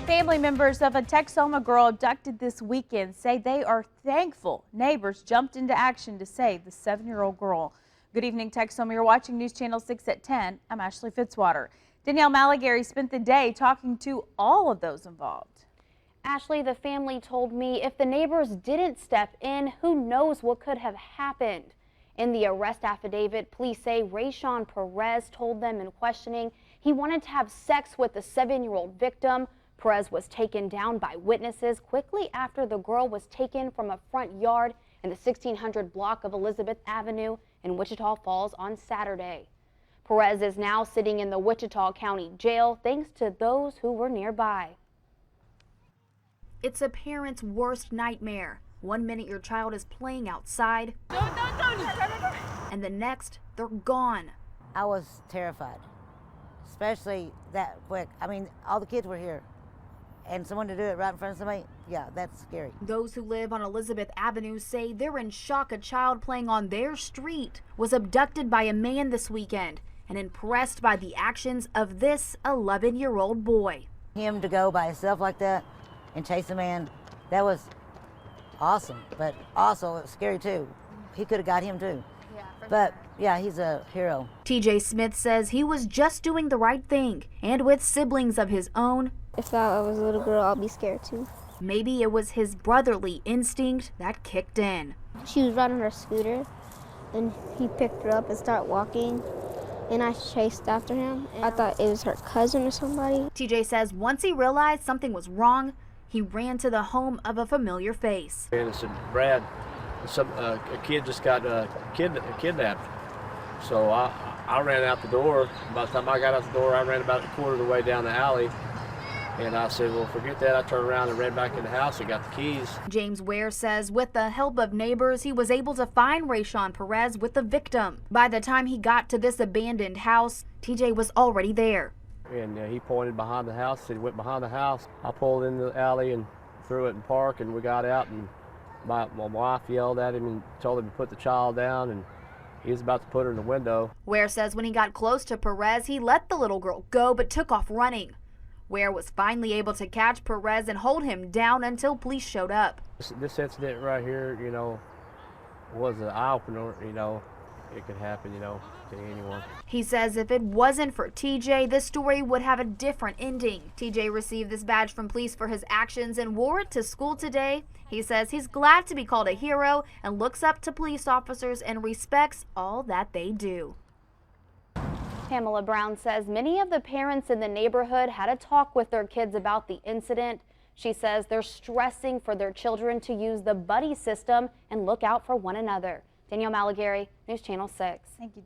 Family members of a Texoma girl abducted this weekend say they are thankful neighbors jumped into action to save the 7-year-old girl. Good evening, Texoma. You're watching News Channel 6 at 10. I'm Ashley Fitzwater. Danielle Malagary spent the day talking to all of those involved. Ashley, the family told me if the neighbors didn't step in, who knows what could have happened. In the arrest affidavit, police say Raeshawn Perez told them in questioning he wanted to have sex with the 7-year-old victim. Perez was taken down by witnesses quickly after the girl was taken from a front yard in the 1600 block of Elizabeth Avenue in Wichita Falls on Saturday. Perez is now sitting in the Wichita County Jail thanks to those who were nearby. It's a parent's worst nightmare. 1 minute your child is playing outside, and the next they're gone. I was terrified, especially that quick. I mean, all the kids were here. And someone to do it right in front of somebody, yeah, that's scary. Those who live on Elizabeth Avenue say they're in shock a child playing on their street was abducted by a man this weekend and impressed by the actions of this 11-year-old boy. Him to go by himself like that and chase a man, that was awesome, but also it was scary too. He could have got him too. But yeah, he's a hero. TJ Smith says he was just doing the right thing, and with siblings of his own. If I was a little girl, I'll be scared too. Maybe it was his brotherly instinct that kicked in. She was riding her scooter, and he picked her up and started walking, and I chased after him. And I thought it was her cousin or somebody. TJ says once he realized something was wrong, he ran to the home of a familiar face. And it said, Brad, a kid just got kidnapped. So I ran out the door. By the time I got out the door, I ran about a quarter of the way down the alley. And I said, well, forget that. I turned around and ran back in the house and got the keys. James Ware says with the help of neighbors, he was able to find Raeshawn Perez with the victim. By the time he got to this abandoned house, TJ was already there. And he pointed behind the house, said he went behind the house. I pulled in the alley and threw it in park, and we got out, and my wife yelled at him and told him to put the child down, and he was about to put her in the window. Ware says when he got close to Perez, he let the little girl go but took off running. Ware was finally able to catch Perez and hold him down until police showed up. This incident right here, you know, was an eye-opener. You know, it could happen, you know, to anyone. He says if it wasn't for TJ, this story would have a different ending. TJ received this badge from police for his actions and wore it to school today. He says he's glad to be called a hero and looks up to police officers and respects all that they do. Pamela Brown says many of the parents in the neighborhood had a talk with their kids about the incident. She says they're stressing for their children to use the buddy system and look out for one another. Danielle Malagary, News Channel 6. Thank you,